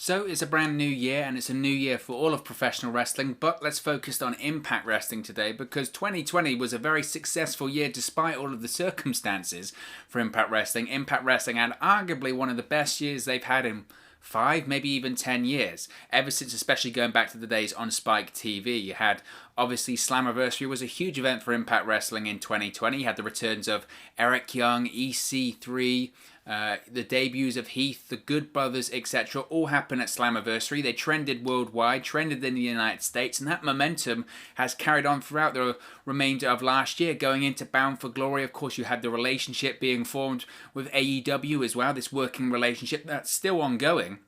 So it's a brand new year and it's a new year for all of professional wrestling, but let's focus on Impact Wrestling today because 2020 was a very successful year despite all of the circumstances for Impact Wrestling. Impact Wrestling had arguably one of the best years they've had in 5, maybe even 10 years. Ever since, especially going back to the days on Spike TV, you had obviously Slammiversary was a huge event for Impact Wrestling in 2020. You had the returns of Eric Young, EC3, the debuts of Heath, the Good Brothers, etc. all happened at Slammiversary. They trended worldwide, trended in the United States, and that momentum has carried on throughout the remainder of last year. Going into Bound for Glory, of course, you had the relationship being formed with AEW as well, this working relationship that's still ongoing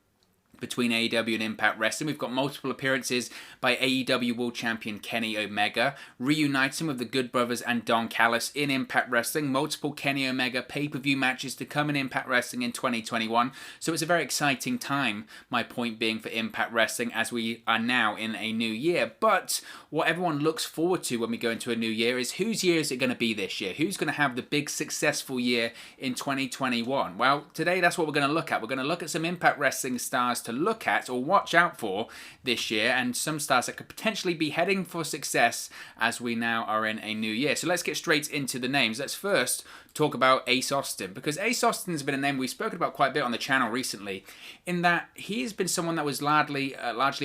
between AEW and Impact Wrestling. We've got multiple appearances by AEW World Champion Kenny Omega, reuniting with the Good Brothers and Don Callis in Impact Wrestling. Multiple Kenny Omega pay-per-view matches to come in Impact Wrestling in 2021. So it's a very exciting time, my point being, for Impact Wrestling as we are now in a new year. But what everyone looks forward to when we go into a new year is whose year is it going to be this year? Who's going to have the big successful year in 2021? Well, today that's what we're going to look at. We're going to look at some Impact Wrestling stars to look at or watch out for this year, and some stars that could potentially be heading for success as we now are in a new year. So let's get straight into the names. Let's first talk about Ace Austin, because Ace Austin has been a name we've spoken about quite a bit on the channel recently, in that he has been someone that was largely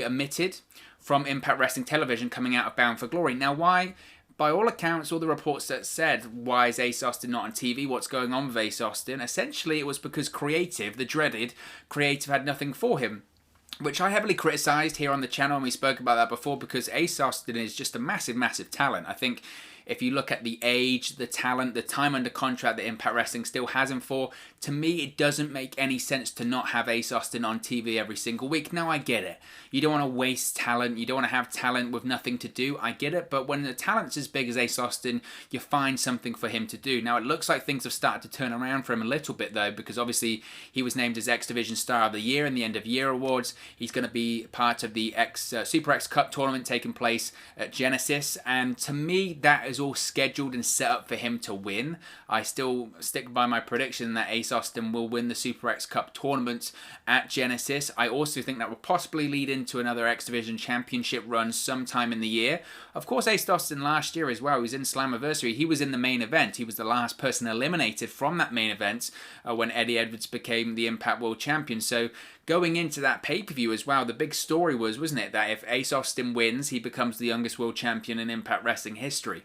omitted from Impact Wrestling television coming out of Bound for Glory. Now, why? By all accounts, all the reports that said, why is Ace Austin not on TV? What's going on with Ace Austin? Essentially, it was because creative, the dreaded creative, had nothing for him, which I heavily criticised here on the channel, and we spoke about that before, because Ace Austin is just a massive, massive talent. I think if you look at the age, the talent, the time under contract that Impact Wrestling still has him for, to me, it doesn't make any sense to not have Ace Austin on TV every single week. Now, I get it. You don't want to waste talent. You don't want to have talent with nothing to do. I get it. But when the talent's as big as Ace Austin, you find something for him to do. Now, it looks like things have started to turn around for him a little bit, though, because obviously he was named as X Division Star of the Year in the End of Year Awards. He's going to be part of the Super X Cup tournament taking place at Genesis. And to me, that is all scheduled and set up for him to win. I still stick by my prediction that Ace Austin will win the Super X Cup tournament at Genesis. I also think that will possibly lead into another X Division Championship run sometime in the year. Of course, Ace Austin last year as well, he was in Slammiversary. He was in the main event. He was the last person eliminated from that main event when Eddie Edwards became the Impact World Champion. So going into that pay-per-view as well, the big story was, wasn't it, that if Ace Austin wins, he becomes the youngest world champion in Impact Wrestling history.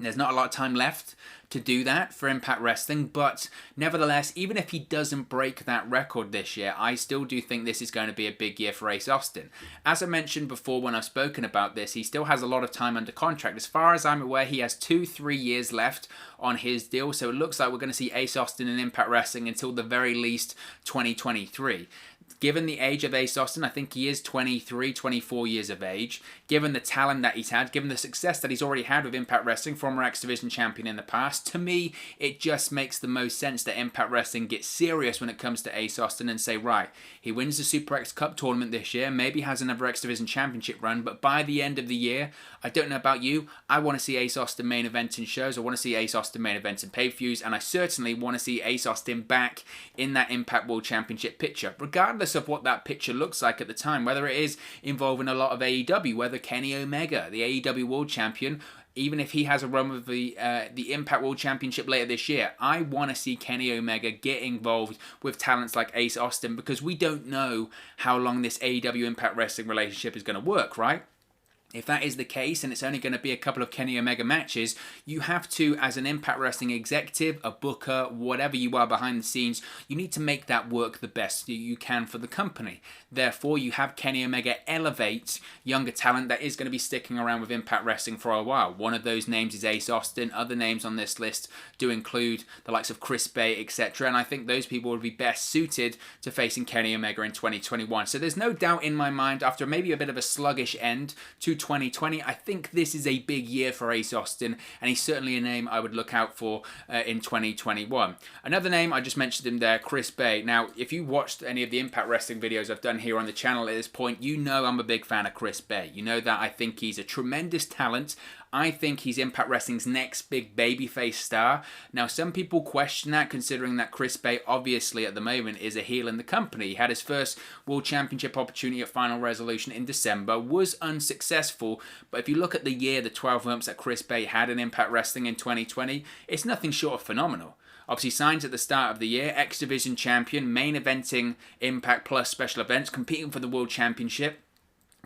There's not a lot of time left to do that for Impact Wrestling, but nevertheless, even if he doesn't break that record this year, I still do think this is going to be a big year for Ace Austin. As I mentioned before when I've spoken about this, he still has a lot of time under contract. As far as I'm aware, he has 2-3 years left on his deal, so it looks like we're going to see Ace Austin in Impact Wrestling until the very least 2023. Given the age of Ace Austin, I think he is 23, 24 years of age. Given the talent that he's had, given the success that he's already had with Impact Wrestling, former X Division champion in the past, to me, it just makes the most sense that Impact Wrestling gets serious when it comes to Ace Austin and say, right, he wins the Super X Cup tournament this year, maybe has another X Division championship run, but by the end of the year, I don't know about you, I want to see Ace Austin main event in shows, I want to see Ace Austin main events in pay-per-views, and I certainly want to see Ace Austin back in that Impact World Championship picture, regardless of what that picture looks like at the time, whether it is involving a lot of AEW, whether Kenny Omega, the AEW World Champion, even if he has a run with the Impact World Championship later this year, I want to see Kenny Omega get involved with talents like Ace Austin, because we don't know how long this AEW Impact Wrestling relationship is going to work, right? If that is the case, and it's only going to be a couple of Kenny Omega matches, you have to, as an Impact Wrestling executive, a booker, whatever you are behind the scenes, you need to make that work the best you can for the company. Therefore, you have Kenny Omega elevate younger talent that is going to be sticking around with Impact Wrestling for a while. One of those names is Ace Austin. Other names on this list do include the likes of Chris Bay, etc. And I think those people would be best suited to facing Kenny Omega in 2021. So there's no doubt in my mind, after maybe a bit of a sluggish end to 2020, I think this is a big year for Ace Austin, and he's certainly a name I would look out for in 2021. Another name, I just mentioned him there, Chris Bay. Now, if you watched any of the Impact Wrestling videos I've done here on the channel at this point, you know I'm a big fan of Chris Bay. You know that I think he's a tremendous talent. I think he's Impact Wrestling's next big babyface star. Now, some people question that, considering that Chris Bay obviously at the moment is a heel in the company. He had his first World Championship opportunity at Final Resolution in December, was unsuccessful, but if you look at the year, the 12 months that Chris Bay had in Impact Wrestling in 2020, it's nothing short of phenomenal. Obviously signs at the start of the year, X Division champion, main eventing Impact Plus special events, competing for the World Championship.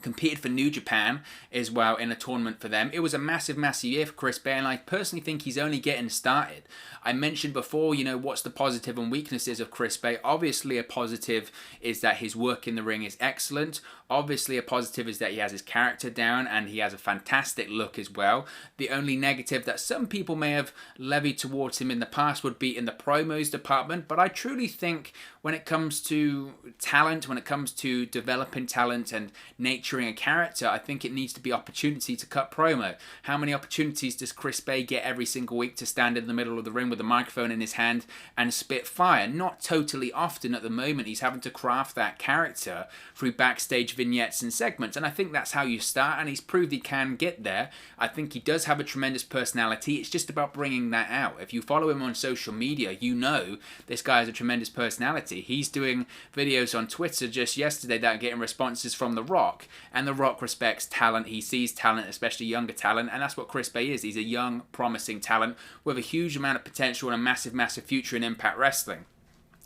Competed for New Japan as well in a tournament for them. It was a massive, massive year for Chris Bay, and I personally think he's only getting started. I mentioned before, what's the positive and weaknesses of Chris Bay? Obviously, a positive is that his work in the ring is excellent. Obviously, a positive is that he has his character down and he has a fantastic look as well. The only negative that some people may have levied towards him in the past would be in the promos department, but I truly think when it comes to talent, when it comes to developing talent and nurturing a character, I think it needs to be opportunity to cut promo. How many opportunities does Chris Bay get every single week to stand in the middle of the ring with a microphone in his hand and spit fire? Not totally often at the moment. He's having to craft that character through backstage vignettes and segments, and I think that's how you start, and he's proved he can get there. I think he does have a tremendous personality. It's just about bringing that out. If you follow him on social media, you know this guy has a tremendous personality. He's doing videos on Twitter just yesterday that are getting responses from The Rock, and The Rock respects talent. He sees talent, especially younger talent, and that's what Chris Bay is. He's a young, promising talent with a huge amount of potential and a massive, massive future in Impact Wrestling.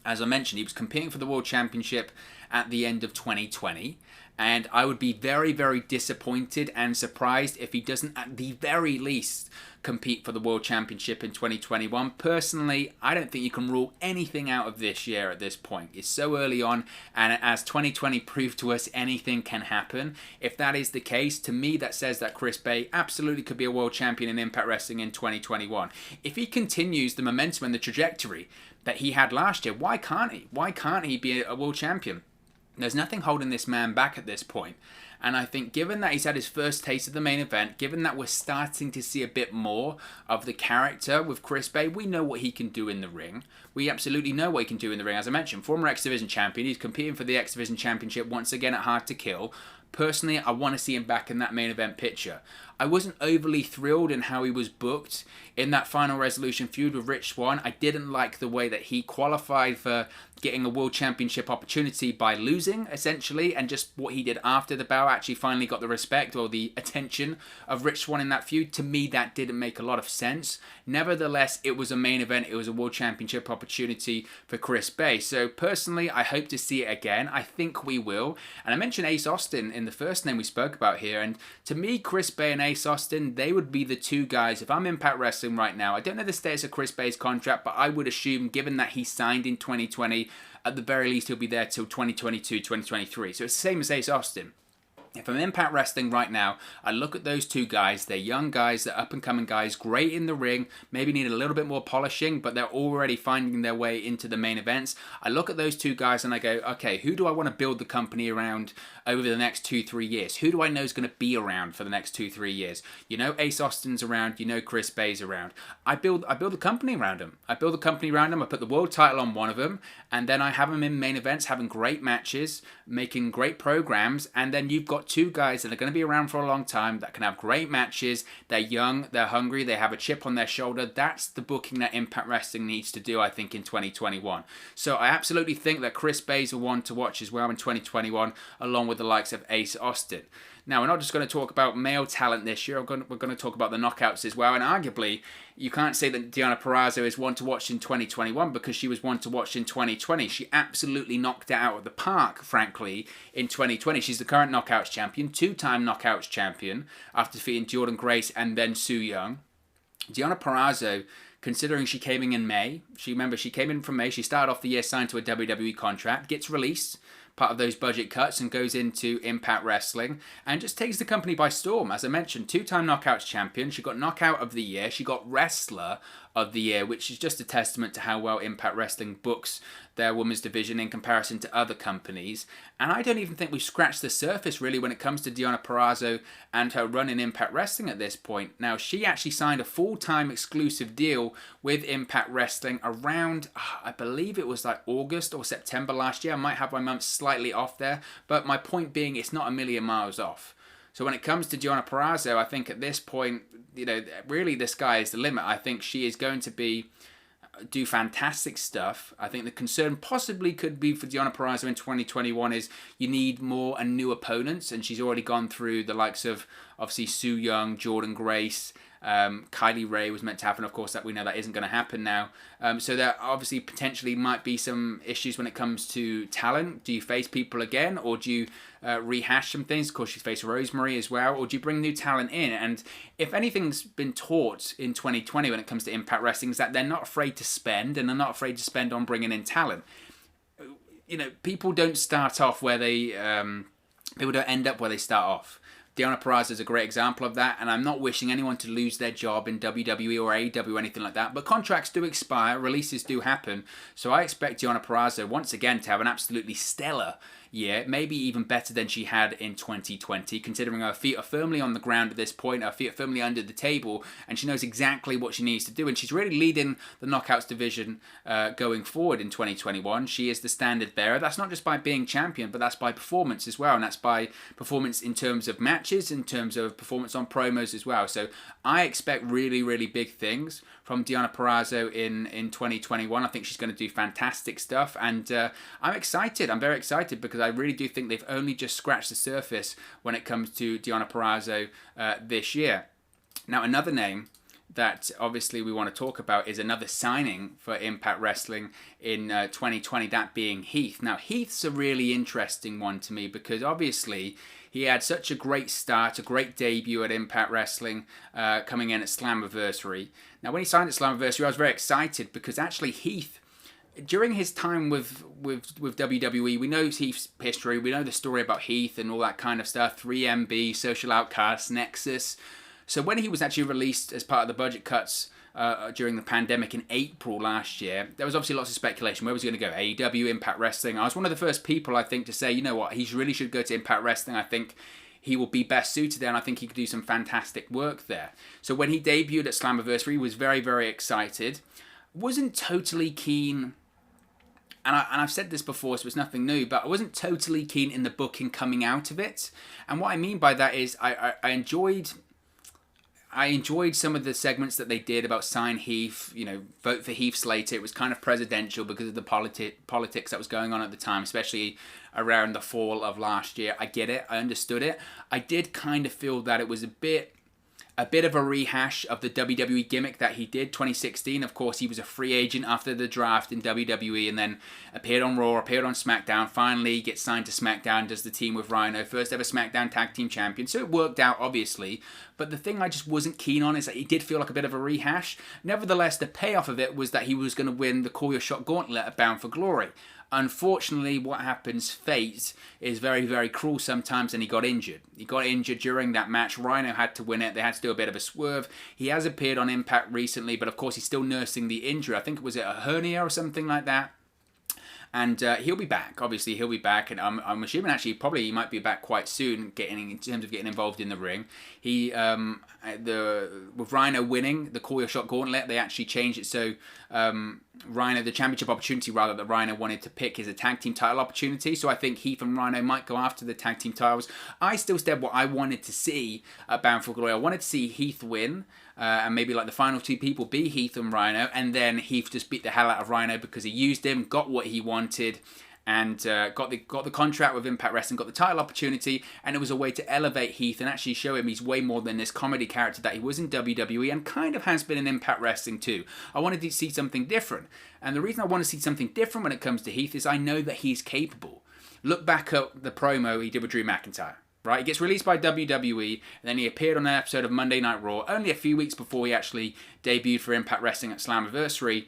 As I mentioned, he was competing for the World Championship at the end of 2020, and I would be very, very disappointed and surprised if he doesn't at the very least compete for the World Championship in 2021. Personally, I don't think you can rule anything out of this year at this point. It's so early on, and as 2020 proved to us, anything can happen. If that is the case, to me that says that Chris Bay absolutely could be a world champion in Impact Wrestling in 2021. If he continues the momentum and the trajectory that he had last year, why can't he? Why can't he be a world champion? There's nothing holding this man back at this point. And I think given that he's had his first taste of the main event, given that we're starting to see a bit more of the character with Chris Bay, we know what he can do in the ring. We absolutely know what he can do in the ring. As I mentioned, former X Division champion. He's competing for the X Division championship once again at Hard to Kill. Personally, I want to see him back in that main event picture. I wasn't overly thrilled in how he was booked in that Final Resolution feud with Rich Swann. I didn't like the way that he qualified for getting a World Championship opportunity by losing, essentially, and just what he did after the bout actually finally got the respect or the attention of Rich Swann in that feud. To me, that didn't make a lot of sense. Nevertheless, it was a main event. It was a World Championship opportunity for Chris Bay. So personally, I hope to see it again. I think we will. And I mentioned Ace Austin in the first name we spoke about here, and to me, Chris Bay and Ace Austin, they would be the two guys. If I'm Impact Wrestling right now, I don't know the status of Chris Bay's contract, but I would assume, given that he signed in 2020, at the very least he'll be there till 2022, 2023. So it's the same as Ace Austin. If I'm Impact Wrestling right now, I look at those two guys. They're young guys, they're up-and-coming guys, great in the ring, maybe need a little bit more polishing, but they're already finding their way into the main events. I look at those two guys and I go, okay, who do I want to build the company around over the next 2-3 years? Who do I know is going to be around for the next 2-3 years? You know Ace Austin's around, you know Chris Bay's around. I build a company around them. I build a company around them, I put the world title on one of them, and then I have them in main events, having great matches, making great programs, and then you've got two guys that are going to be around for a long time that can have great matches. They're young, they're hungry, they have a chip on their shoulder. That's the booking that Impact Wrestling needs to do, I think, in 2021. So I absolutely think that Chris Bay's a one to watch as well in 2021, along with the likes of Ace Austin. Now, we're not just going to talk about male talent this year, we're going to talk about the knockouts as well, and arguably, you can't say that Deonna Purrazzo is one to watch in 2021 because she was one to watch in 2020. She absolutely knocked it out of the park, frankly, in 2020. She's the current knockouts champion, two-time knockouts champion, after defeating Jordan Grace and then Su Yung. Deonna Purrazzo, considering she came in May, she came in from May, she started off the year signed to a WWE contract, gets released, part of those budget cuts, and goes into Impact Wrestling and just takes the company by storm. As I mentioned, two-time knockouts champion. She got knockout of the year. She got wrestler of the year, which is just a testament to how well Impact Wrestling books their women's division in comparison to other companies. And I don't even think we've scratched the surface really when it comes to Deonna Purrazzo and her run in Impact Wrestling at this point. Now, she actually signed a full-time exclusive deal with Impact Wrestling around, I believe it was like August or September last year. I might have my months slightly off there, but my point being, it's not a million miles off. So when it comes to Deonna Purrazzo, I think at this point, really the sky is the limit. I think she is going to do fantastic stuff. I think the concern possibly could be for Deonna Purrazzo in 2021 is you need more and new opponents, and she's already gone through the likes of obviously Sue Young, Jordan Grace, Kylie Ray was meant to happen. Of course, that we know that isn't going to happen now. So there obviously potentially might be some issues when it comes to talent. Do you face people again, or do you rehash some things? Of course, she's faced Rosemary as well, or do you bring new talent in? And if anything's been taught in 2020 when it comes to Impact Wrestling, is that they're not afraid to spend, and they're not afraid to spend on bringing in talent. People don't start off where they people don't end up where they start off. Deonna Purrazzo is a great example of that, and I'm not wishing anyone to lose their job in WWE or AEW or anything like that, but contracts do expire, releases do happen, so I expect Deonna Purrazzo once again to have an absolutely stellar year, maybe even better than she had in 2020, considering her feet are firmly on the ground at this point, her feet are firmly under the table, and she knows exactly what she needs to do, and she's really leading the Knockouts division going forward in 2021. She is the standard bearer. That's not just by being champion, but that's by performance as well, and that's by performance in terms of matches, in terms of performance on promos as well. So I expect really, really big things from Deonna Purrazzo in 2021. I think she's going to do fantastic stuff, and I'm excited. I'm very excited because I really do think they've only just scratched the surface when it comes to Deonna Purrazzo this year. Now, another name that obviously we want to talk about is another signing for Impact Wrestling in 2020, that being Heath. Now, Heath's a really interesting one to me because obviously he had such a great start, a great debut at Impact Wrestling, coming in at Slammiversary. Now, when he signed at Slammiversary, I was very excited because actually Heath, during his time with WWE, we know Heath's history, we know the story about Heath and all that kind of stuff, 3MB, Social Outcast, Nexus. So when he was actually released as part of the budget cuts during the pandemic in April last year, there was obviously lots of speculation. Where was he going to go? AEW, Impact Wrestling? I was one of the first people, I think, to say, you know what, he really should go to Impact Wrestling. I think he will be best suited there, and I think he could do some fantastic work there. So when he debuted at Slammiversary, he was very, very excited. Wasn't totally keen, and I've said this before, so it's nothing new, but I wasn't totally keen in the booking coming out of it. And what I mean by that is I enjoyed some of the segments that they did about sign Heath, vote for Heath Slater. It was kind of presidential because of the politics that was going on at the time, especially around the fall of last year. I get it. I understood it. I did kind of feel that it was a bit of a rehash of the WWE gimmick that he did 2016. Of course, he was a free agent after the draft in WWE and then appeared on Raw, appeared on SmackDown, finally gets signed to SmackDown, does the team with Rhino, first ever SmackDown Tag Team Champion. So it worked out, obviously. But the thing I just wasn't keen on is that he did feel like a bit of a rehash. Nevertheless, the payoff of it was that he was going to win the Call Your Shot Gauntlet at Bound for Glory. Unfortunately, what happens, fate is very, very cruel sometimes, and he got injured. He got injured during that match. Rhino had to win it. They had to do a bit of a swerve. He has appeared on Impact recently, but of course he's still nursing the injury. I think it was a hernia or something like that. And he'll be back. Obviously, he'll be back, and I'm assuming actually probably he might be back quite soon, in terms of getting involved in the ring. He with Rhino winning the Call Your Shot Gauntlet, they actually changed it so Rhino, the championship opportunity rather that Rhino wanted to pick is a tag team title opportunity. So I think Heath and Rhino might go after the tag team titles. I still said what I wanted to see at Bound for Glory. I wanted to see Heath win. And maybe like the final two people be Heath and Rhino, and then Heath just beat the hell out of Rhino because he used him, got what he wanted, and got the contract with Impact Wrestling, got the title opportunity, and it was a way to elevate Heath and actually show him he's way more than this comedy character that he was in WWE and kind of has been in Impact Wrestling too. I wanted to see something different, and the reason I want to see something different when it comes to Heath is I know that he's capable. Look back at the promo he did with Drew McIntyre. Right, he gets released by WWE, and then he appeared on an episode of Monday Night Raw only a few weeks before he actually debuted for Impact Wrestling at Slammiversary.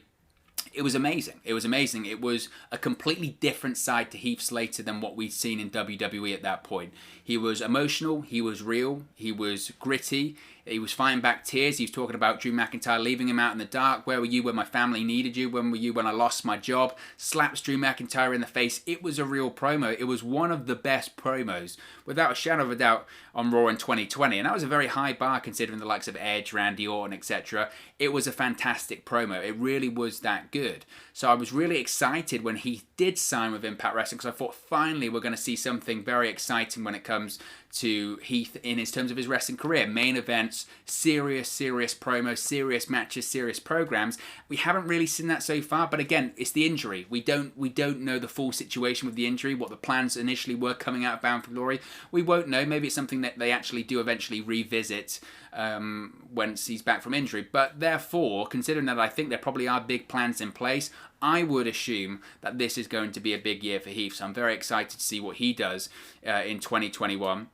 It was amazing. It was amazing. It was a completely different side to Heath Slater than what we'd seen in WWE at that point. He was emotional. He was real. He was gritty. He was fighting back tears. He was talking about Drew McIntyre leaving him out in the dark. Where were you when my family needed you? When were you when I lost my job? Slaps Drew McIntyre in the face. It was a real promo. It was one of the best promos, without a shadow of a doubt, on Raw in 2020. And that was a very high bar considering the likes of Edge, Randy Orton, etc. It was a fantastic promo. It really was that good. So I was really excited when he did sign with Impact Wrestling, because I thought finally we're going to see something very exciting when it comes to Heath in his terms of his wrestling career. Main events, serious promos, serious matches, serious programs. We haven't really seen that so far, but again, it's the injury. We don't know the full situation with the injury, what the plans initially were coming out of Bound for Glory. We won't know. Maybe it's something that they actually do eventually revisit once he's back from injury. But therefore, considering that I think there probably are big plans in place, I would assume that this is going to be a big year for Heath. So I'm very excited to see what he does in 2021.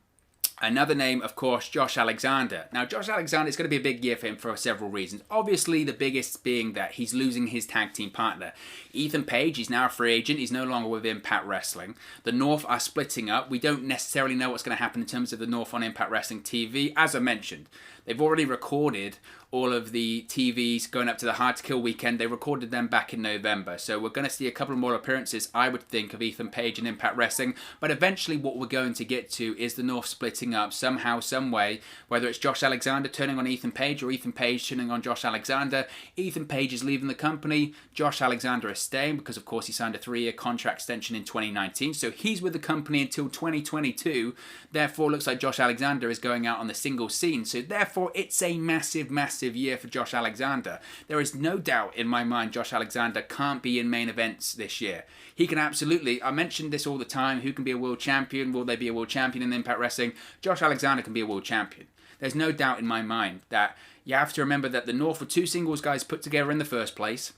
Another name, of course, Josh Alexander. Now, Josh Alexander is going to be a big year for him for several reasons. Obviously, the biggest being that he's losing his tag team partner. Ethan Page, he's now a free agent. He's no longer with Impact Wrestling. The North are splitting up. We don't necessarily know what's going to happen in terms of the North on Impact Wrestling TV. As I mentioned, they've already recorded all of the TVs going up to the Hard to Kill weekend. They recorded them back in November. So we're going to see a couple more appearances, I would think, of Ethan Page in Impact Wrestling. But eventually what we're going to get to is the North splitting up somehow, some way, whether it's Josh Alexander turning on Ethan Page or Ethan Page turning on Josh Alexander. Ethan Page is leaving the company. Josh Alexander is staying because, of course, he signed a 3-year contract extension in 2019. So he's with the company until 2022. Therefore, looks like Josh Alexander is going out on the singles scene. So therefore, it's a massive year for Josh Alexander. There is no doubt in my mind Josh Alexander can't be in main events this year. He can absolutely, I mentioned this all the time, who can be a world champion? Will they be a world champion in Impact Wrestling? Josh Alexander can be a world champion. There's no doubt in my mind that you have to remember that the North were two singles guys put together in the first place.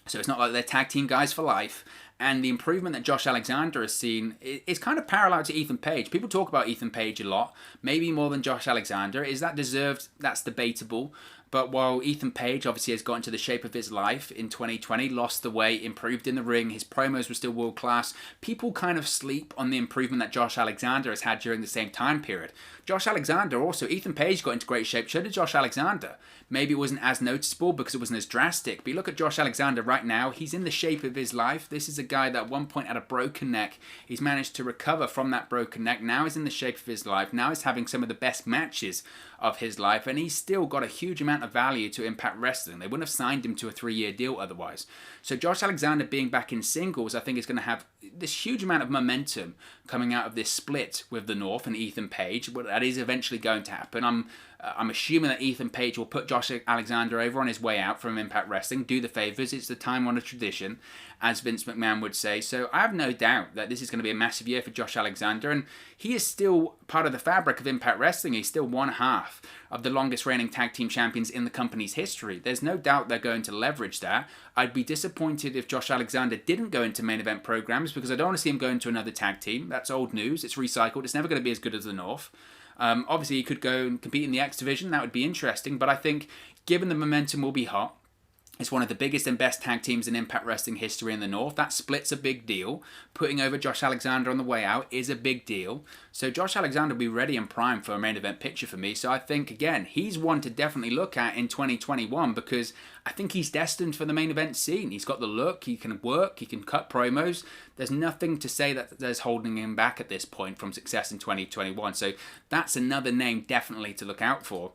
So it's not like they're tag team guys for life. And the improvement that Josh Alexander has seen is kind of parallel to Ethan Page. People talk about Ethan Page a lot, maybe more than Josh Alexander. Is that deserved? That's debatable. But while Ethan Page obviously has got into the shape of his life in 2020, lost the weight, improved in the ring, his promos were still world class, people kind of sleep on the improvement that Josh Alexander has had during the same time period. Josh Alexander also, Ethan Page got into great shape, so did Josh Alexander. Maybe it wasn't as noticeable because it wasn't as drastic, but you look at Josh Alexander right now, he's in the shape of his life. This is a guy that at one point had a broken neck. He's managed to recover from that broken neck. Now he's in the shape of his life. Now he's having some of the best matches of his life, and he's still got a huge amount of value to Impact Wrestling. They wouldn't have signed him to a 3-year deal otherwise. So Josh Alexander being back in singles, I think is going to have this huge amount of momentum coming out of this split with the North and Ethan Page. But that is eventually going to happen. I'm assuming that Ethan Page will put Josh Alexander over on his way out from Impact Wrestling, do the favors. It's the time-honored tradition, as Vince McMahon would say. So I have no doubt that this is going to be a massive year for Josh Alexander, and he is still part of the fabric of Impact Wrestling. He's still one half of the longest reigning tag team champions in the company's history. There's no doubt they're going to leverage that. I'd be disappointed if Josh Alexander didn't go into main event programs, because I don't want to see him go into another tag team. That's old news. It's recycled. It's never going to be as good as the North. Obviously, he could go and compete in the X Division. That would be interesting. But I think, given the momentum will be hot, it's one of the biggest and best tag teams in Impact Wrestling history in the North. That split's a big deal. Putting over Josh Alexander on the way out is a big deal. So Josh Alexander will be ready and primed for a main event picture for me. So I think, again, he's one to definitely look at in 2021, because I think he's destined for the main event scene. He's got the look, he can work, he can cut promos. There's nothing to say that there's holding him back at this point from success in 2021. So that's another name definitely to look out for.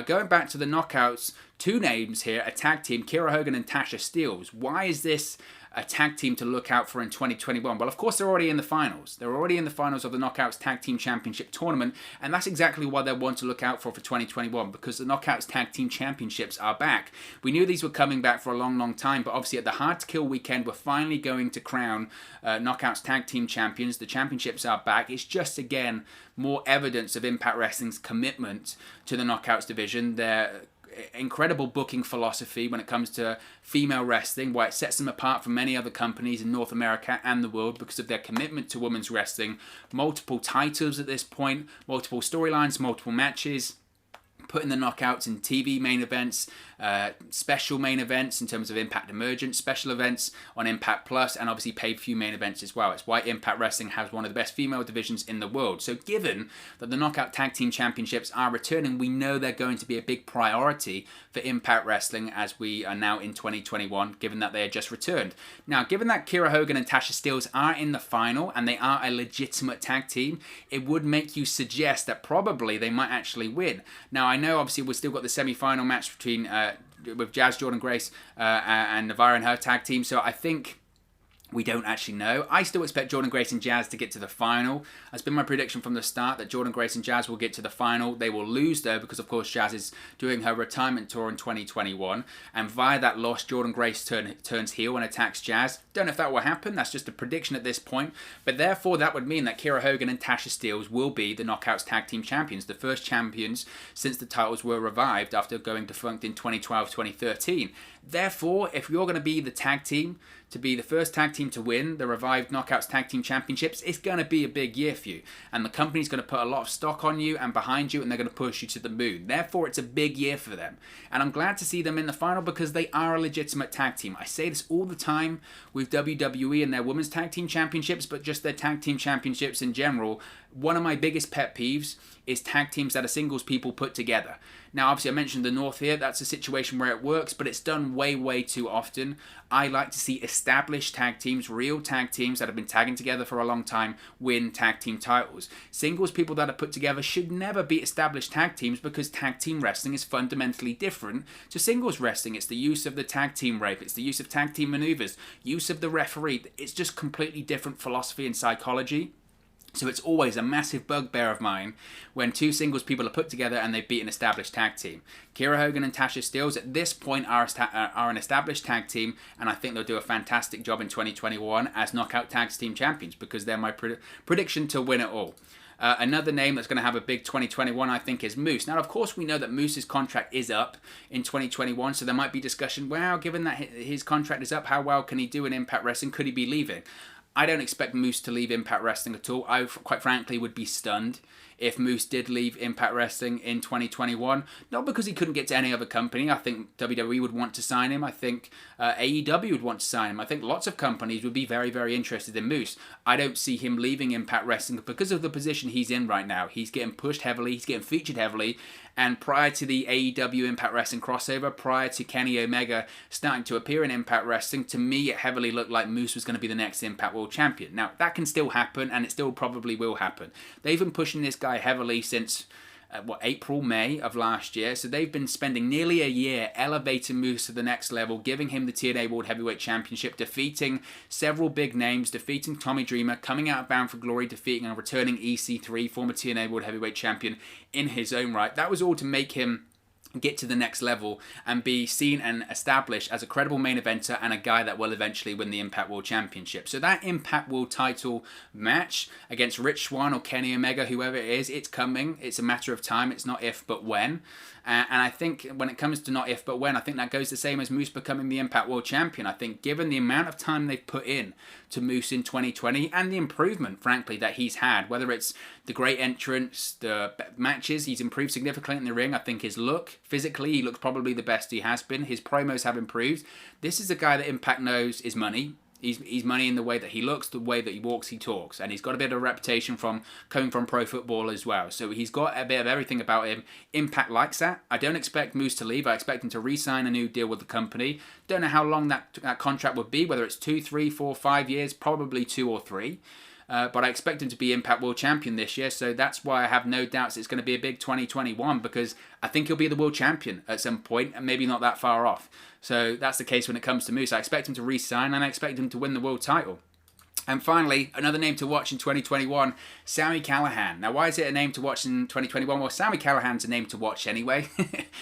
Going back to the Knockouts, two names here, a tag team, Kiera Hogan and Tasha Steelz. Why is this a tag team to look out for in 2021? Well, of course, they're already in the finals. They're already in the finals of the Knockouts Tag Team Championship Tournament, and that's exactly what they're one to look out for 2021, because the Knockouts Tag Team Championships are back. We knew these were coming back for a long time, but obviously at the Hard to Kill weekend, we're finally going to crown Knockouts Tag Team Champions. The championships are back. It's just, again, more evidence of Impact Wrestling's commitment to the Knockouts division. Their incredible booking philosophy when it comes to female wrestling, why it sets them apart from many other companies in North America and the world, because of their commitment to women's wrestling. Multiple titles at this point, multiple storylines, multiple matches. putting the knockouts in TV main events, special main events in terms of Impact Emergent, special events on Impact Plus, and obviously pay-per-view main events as well. It's why Impact Wrestling has one of the best female divisions in the world. So given that the Knockout Tag Team Championships are returning, we know they're going to be a big priority for Impact Wrestling as we are now in 2021, given that they are just returned. Now, given that Kiera Hogan and Tasha Steelz are in the final and they are a legitimate tag team, it would make you suggest that probably they might actually win. Now, I know obviously we've still got the semi-final match between with Jazz, Jordan Grace, and Navarra and her tag team, so I think we don't actually know. I still expect Jordan Grace and Jazz to get to the final. That's been my prediction from the start, that Jordan Grace and Jazz will get to the final. They will lose though, because of course Jazz is doing her retirement tour in 2021, and via that loss Jordan Grace turns heel and attacks Jazz. Don't know if that will happen, that's just a prediction at this point, but therefore that would mean that Kiera Hogan and Tasha Steelz will be the Knockouts Tag Team Champions, the first champions since the titles were revived after going defunct in 2012-2013. Therefore, if you're going to be the tag team, to be the first tag team to win the revived Knockouts Tag Team Championships, it's going to be a big year for you. And the company's going to put a lot of stock on you and behind you, and they're going to push you to the moon. Therefore, it's a big year for them. And I'm glad to see them in the final because they are a legitimate tag team. I say this all the time with WWE and their Women's Tag Team Championships, but just their Tag Team Championships in general. One of my biggest pet peeves is tag teams that are singles people put together. Now, obviously, I mentioned the North here. That's a situation where it works, but it's done way, way too often. I like to see established tag teams, real tag teams that have been tagging together for a long time, win tag team titles. Singles people that are put together should never be established tag teams because tag team wrestling is fundamentally different to singles wrestling. It's the use of the tag team rape. It's the use of tag team maneuvers, use of the referee. It's just completely different philosophy and psychology. So it's always a massive bugbear of mine when two singles people are put together and they beat an established tag team. Kiera Hogan and Tasha Steelz at this point are an established tag team, and I think they'll do a fantastic job in 2021 as Knockout Tag Team Champions because they're my prediction to win it all. Another name that's going to have a big 2021, I think, is Moose. Now, of course, we know that Moose's contract is up in 2021, so there might be discussion, well, given that his contract is up, how well can he do in Impact Wrestling? Could he be leaving? I don't expect Moose to leave Impact Wrestling at all. I, quite frankly, would be stunned if Moose did leave Impact Wrestling in 2021. Not because he couldn't get to any other company. I think WWE would want to sign him. I think AEW would want to sign him. I think lots of companies would be very, very interested in Moose. I don't see him leaving Impact Wrestling because of the position he's in right now. He's getting pushed heavily. He's getting featured heavily. And prior to the AEW Impact Wrestling crossover, prior to Kenny Omega starting to appear in Impact Wrestling, to me it heavily looked like Moose was going to be the next Impact World Champion. Now, that can still happen, and it still probably will happen. They've been pushing this guy heavily since April, May of last year. So they've been spending nearly a year elevating Moose to the next level, giving him the TNA World Heavyweight Championship, defeating several big names, defeating Tommy Dreamer, coming out of Bound for Glory, defeating and returning EC3, former TNA World Heavyweight Champion, in his own right. That was all to make him get to the next level and be seen and established as a credible main eventer and a guy that will eventually win the Impact World Championship. So that Impact World title match against Rich Swann or Kenny Omega, whoever it is, it's coming. It's a matter of time. It's not if, but when. And I think when it comes to not if, but when, I think that goes the same as Moose becoming the Impact World Champion. I think given the amount of time they've put in to Moose in 2020 and the improvement, frankly, that he's had, whether it's the great entrance, the matches, he's improved significantly in the ring. I think his look, physically, he looks probably the best he has been. His promos have improved. This is a guy that Impact knows is money. He's money in the way that he looks, the way that he walks, he talks. And he's got a bit of a reputation from coming from pro football as well. So he's got a bit of everything about him. Impact likes that. I don't expect Moose to leave. I expect him to re-sign a new deal with the company. Don't know how long that contract would be, whether it's 2, 3, 4, 5 years, probably 2 or 3. But I expect him to be Impact World Champion this year, so that's why I have no doubts it's going to be a big 2021, because I think he'll be the World Champion at some point, and maybe not that far off. So that's the case when it comes to Moose. I expect him to re-sign, and I expect him to win the world title. And finally, another name to watch in 2021, Sammy Callahan. Now, why is it a name to watch in 2021? Well, Sammy Callahan's a name to watch anyway,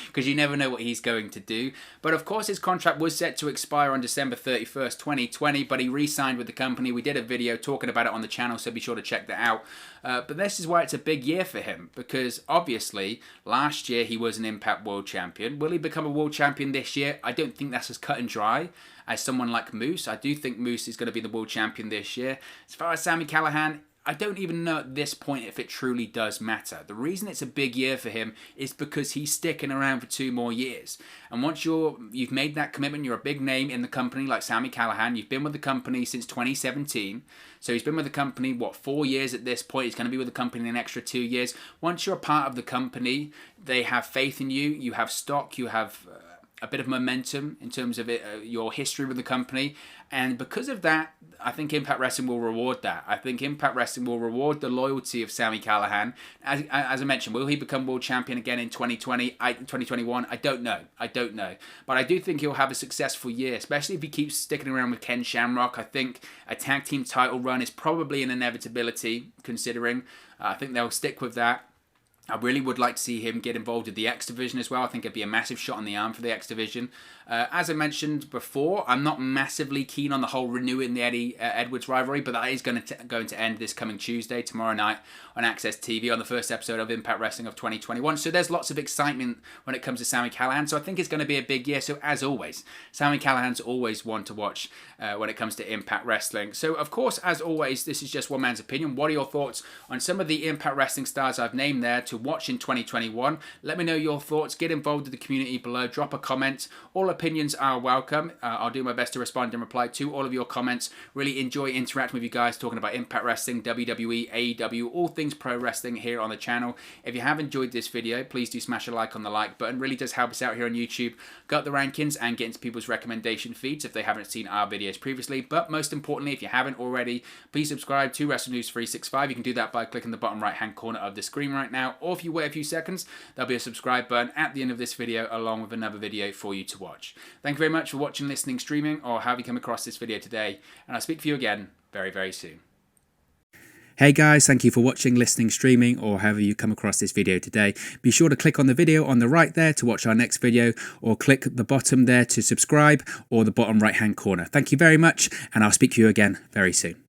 because you never know what he's going to do. But of course, his contract was set to expire on December 31st, 2020, but he re-signed with the company. We did a video talking about it on the channel, so be sure to check that out. But this is why it's a big year for him, because obviously, last year he was an Impact World Champion. Will he become a World Champion this year? I don't think that's as cut and dry as someone like Moose. I do think Moose is going to be the World Champion this year. As far as Sammy Callahan, I don't even know at this point if it truly does matter. The reason it's a big year for him is because he's sticking around for 2 more years. And once you've made that commitment, you're a big name in the company like Sammy Callahan. You've been with the company since 2017. So he's been with the company, 4 years at this point. He's going to be with the company an extra 2 years. Once you're a part of the company, they have faith in you. You have stock. You have a bit of momentum in terms of your history with the company. And because of that, I think Impact Wrestling will reward that. I think Impact Wrestling will reward the loyalty of Sammy Callahan. As I mentioned, will he become world champion again in 2021? I don't know. But I do think he'll have a successful year, especially if he keeps sticking around with Ken Shamrock. I think a tag team title run is probably an inevitability, considering. I think they'll stick with that. I really would like to see him get involved with the X Division as well. I think it'd be a massive shot in the arm for the X Division. As I mentioned before, I'm not massively keen on the whole renewing the Eddie Edwards rivalry, but that is going to end this coming Tuesday, tomorrow night, on Access TV on the first episode of Impact Wrestling of 2021. So there's lots of excitement when it comes to Sammy Callahan. So I think it's going to be a big year. So as always, Sammy Callahan's always one to watch when it comes to Impact Wrestling. So of course, as always, this is just one man's opinion. What are your thoughts on some of the Impact Wrestling stars I've named there to watch in 2021? Let me know your thoughts. Get involved with the community below. Drop a comment. All opinions are welcome. I'll do my best to respond and reply to all of your comments. Really enjoy interacting with you guys, talking about Impact Wrestling, WWE, AEW, all things pro wrestling here on the channel. If you have enjoyed this video, please do smash a like on the like button. Really does help us out here on YouTube. Go up the rankings and get into people's recommendation feeds if they haven't seen our videos previously. But most importantly, if you haven't already, please subscribe to Wrestle News 365. You can do that by clicking the bottom right hand corner of the screen right now, or if you wait a few seconds, there'll be a subscribe button at the end of this video along with another video for you to watch. Thank you very much for watching, listening, streaming, or however you come across this video today, and I'll speak to you again very, very soon. Hey guys, thank you for watching, listening, streaming, or however you come across this video today. Be sure to click on the video on the right there to watch our next video, or click the bottom there to subscribe, or the bottom right hand corner. Thank you very much, and I'll speak to you again very soon.